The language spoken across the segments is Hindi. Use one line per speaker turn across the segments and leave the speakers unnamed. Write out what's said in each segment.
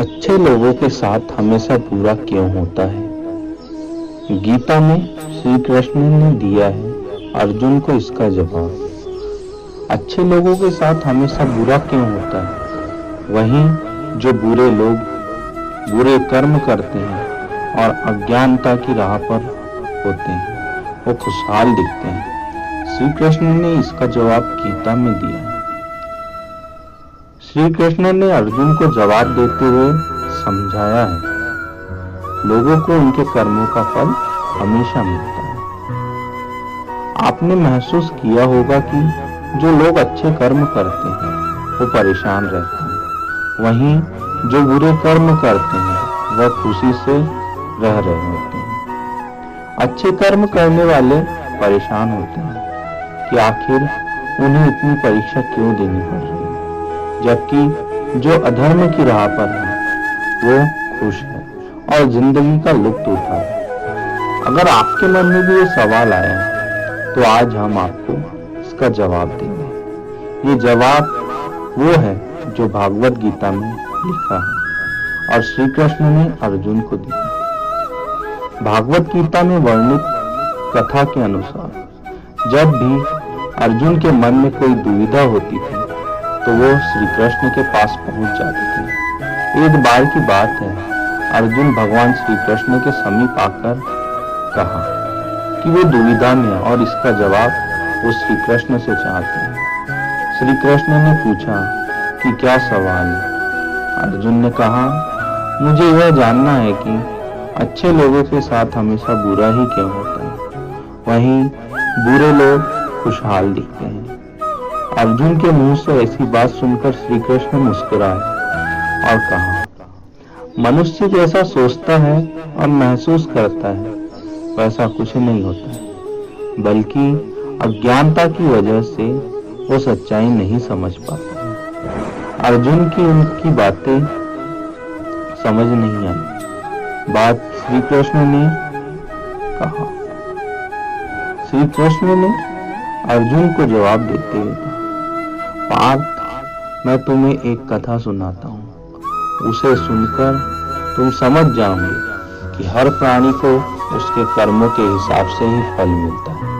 अच्छे लोगों के साथ हमेशा बुरा क्यों होता है? गीता में श्री कृष्ण ने दिया है अर्जुन को इसका जवाब। अच्छे लोगों के साथ हमेशा बुरा क्यों होता है? वहीं जो बुरे लोग बुरे कर्म करते हैं और अज्ञानता की राह पर होते हैं, वो खुशहाल दिखते हैं। श्री कृष्ण ने इसका जवाब गीता में दिया है। श्री कृष्ण ने अर्जुन को जवाब देते हुए समझाया है, लोगों को उनके कर्मों का फल हमेशा मिलता है। आपने महसूस किया होगा कि जो लोग अच्छे कर्म करते हैं वो परेशान रहते हैं, वहीं जो बुरे कर्म करते हैं वह खुशी से रह रहे होते हैं। अच्छे कर्म करने वाले परेशान होते हैं कि आखिर उन्हें इतनी परीक्षा क्यों देनी पड़ रही है, जबकि जो अधर्म की राह पर है वो खुश है और जिंदगी का लुत्फ उठा है। अगर आपके मन में भी ये सवाल आया है तो आज हम आपको इसका जवाब देंगे। ये जवाब वो है जो भागवत गीता में लिखा है और श्री कृष्ण ने अर्जुन को दिया। भागवत गीता में वर्णित कथा के अनुसार जब भी अर्जुन के मन में कोई दुविधा होती थी तो वो श्री कृष्ण के पास पहुंच जाते थे। एक बार की बात है, अर्जुन भगवान श्री कृष्ण के समीप आकर कहा कि वो दुविधा में है और इसका जवाब वो श्री कृष्ण से चाहते हैं। श्री कृष्ण ने पूछा कि क्या सवाल है? अर्जुन ने कहा, मुझे यह जानना है कि अच्छे लोगों के साथ हमेशा बुरा ही क्यों होता है, वहीं बुरे लोग खुशहाल दिखते हैं। अर्जुन के मुंह से ऐसी बात सुनकर श्री कृष्ण मुस्कुराए और कहा, मनुष्य जैसा सोचता है और महसूस करता है वैसा कुछ नहीं होता है, बल्कि अज्ञानता की वजह से वो सच्चाई नहीं समझ पाता है। अर्जुन की उनकी बातें समझ नहीं आई। बात श्री कृष्ण ने कहा। श्री कृष्ण ने अर्जुन को जवाब देते हुए कहा, पार्थ, मैं तुम्हें एक कथा सुनाता हूँ। उसे सुनकर तुम समझ जाओगे कि हर प्राणी को उसके कर्मों के हिसाब से ही फल मिलता है।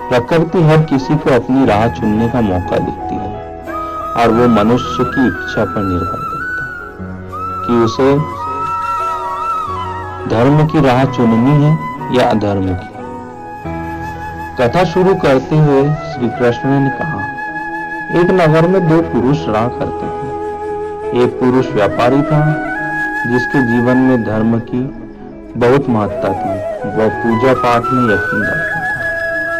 प्रकृति हर किसी को अपनी राह चुनने का मौका देती है और वो मनुष्य की इच्छा पर निर्भर करता है कि उसे धर्म की राह चुननी है या अधर्म की। कथा शुरू करते हुए श्री कृष्ण ने कहा, एक नगर में दो पुरुष रहा करते थे। एक पुरुष व्यापारी था जिसके जीवन में धर्म की बहुत महत्ता थी। वह पूजा पाठ में यकीन रखता था।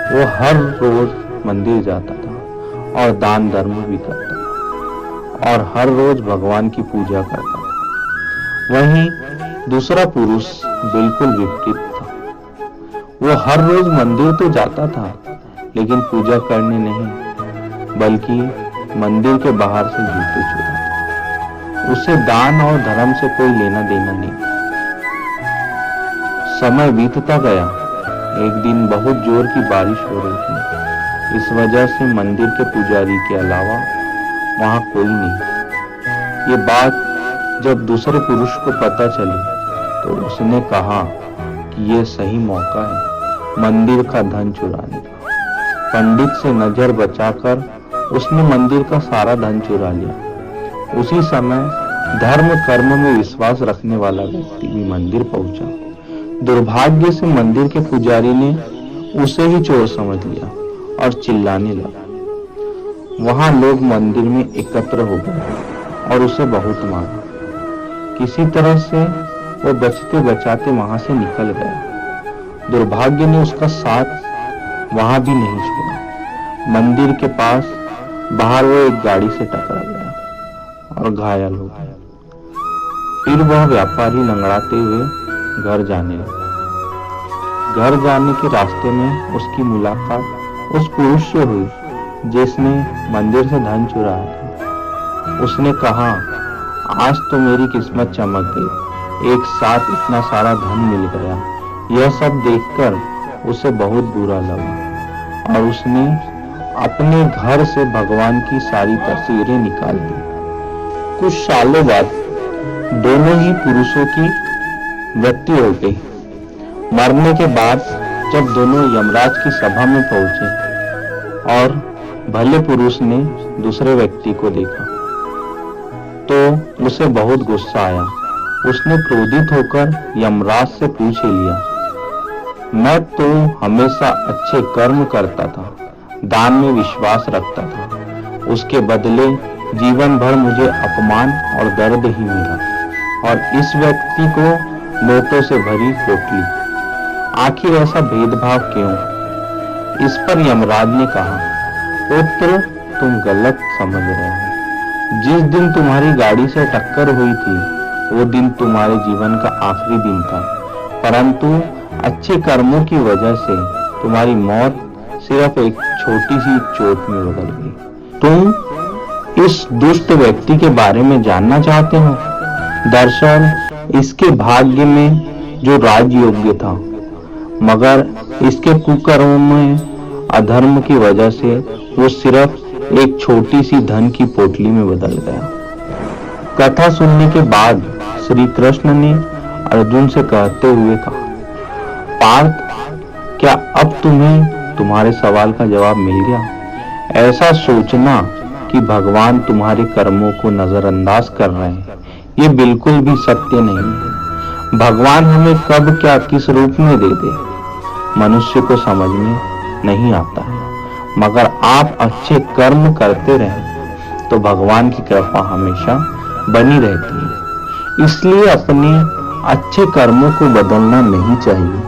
वो हर रोज मंदिर जाता था और दान धर्म भी करता था और हर रोज भगवान की पूजा करता था। वहीं दूसरा पुरुष बिल्कुल विपरीत था। वो हर रोज मंदिर तो जाता था लेकिन पूजा करने नहीं, बल्कि मंदिर के बाहर से जूते चुराता। उसे दान और धर्म से कोई लेना देना नहीं। समय बीतता गया। एक दिन बहुत जोर की बारिश हो रही थी। इस वजह से मंदिर के पुजारी के अलावा वहां कोई नहीं। ये बात जब दूसरे पुरुष को पता चली तो उसने कहा कि ये सही मौका है मंदिर का धन चुराने का। पंडित से नजर बचाकर उसने मंदिर का सारा धन चुरा लिया। उसी समय धर्म कर्म में विश्वास रखने वाला व्यक्ति भी मंदिर पहुंचा। दुर्भाग्य से मंदिर के पुजारी ने उसे ही चोर समझ लिया और चिल्लाने लगा। वहां लोग मंदिर में एकत्र हो गए और उसे बहुत मारा। किसी तरह से वो बचते बचाते वहां से निकल गया। दुर्भाग्य ने उसका साथ वहां भी नहीं छोड़ा। मंदिर के पास बाहर वो एक गाड़ी से टकरा गया और घायल हो गया। फिर वह व्यापारी लंगड़ाते हुए घर जाने लगा। घर जाने के रास्ते में उसकी मुलाकात उस पुरुष से हुई जिसने मंदिर से धन चुराया था। उसने कहा, आज तो मेरी किस्मत चमक गई, एक साथ इतना सारा धन मिल गया। यह सब देखकर उसे बहुत बुरा लगा और उसने अपने घर से भगवान की सारी तस्वीरें निकाल दी। कुछ सालों बाद दोनों ही पुरुषों की मृत्यु हो गई। मरने के बाद जब दोनों यमराज की सभा में पहुंचे और भले पुरुष ने दूसरे व्यक्ति को देखा तो उसे बहुत गुस्सा आया। उसने क्रोधित होकर यमराज से पूछ ही लिया, मैं तो हमेशा अच्छे कर्म करता था, दान में विश्वास रखता था, उसके बदले जीवन भर मुझे अपमान और दर्द ही मिला, और इस व्यक्ति को नोटों से भरी पोटली। आखिर ऐसा भेदभाव क्यों? इस पर यमराज ने कहा, पुत्र, तुम गलत समझ रहे हो। जिस दिन तुम्हारी गाड़ी से टक्कर हुई थी वो दिन तुम्हारे जीवन का आखिरी दिन था, परंतु अच्छे कर्मों की वजह से तुम्हारी मौत सिर्फ एक छोटी सी चोट में बदल गई। तुम इस दुष्ट व्यक्ति के बारे में जानना चाहते हो? दरअसल इसके भाग्य में जो राजयोग्य था, मगर इसके कुकर्मों में अधर्म की वजह से वो सिर्फ एक छोटी सी धन की पोटली में बदल गया। कथा सुनने के बाद श्री कृष्ण ने अर्जुन से कहते हुए कहा, पार्थ, क्या अब तुम्हें तुम्हारे सवाल का जवाब मिल गया? ऐसा सोचना कि भगवान तुम्हारे कर्मों को नजरअंदाज कर रहे हैं, ये बिल्कुल भी सत्य नहीं है। भगवान हमें कब क्या किस रूप में दे दे, मनुष्य को समझ में नहीं आता है, मगर आप अच्छे कर्म करते रहें तो भगवान की कृपा हमेशा बनी रहती है। इसलिए अपने अच्छे कर्मों को बदलना नहीं चाहिए,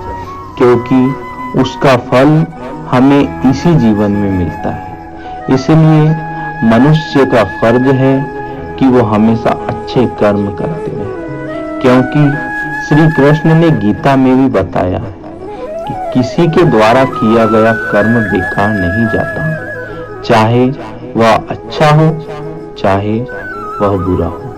क्योंकि उसका फल हमें इसी जीवन में मिलता है। इसलिए मनुष्य का फर्ज है कि वो हमेशा अच्छे कर्म करते रहे, क्योंकि श्री कृष्ण ने गीता में भी बताया है कि किसी के द्वारा किया गया कर्म बेकार नहीं जाता, चाहे वह अच्छा हो चाहे वह बुरा हो।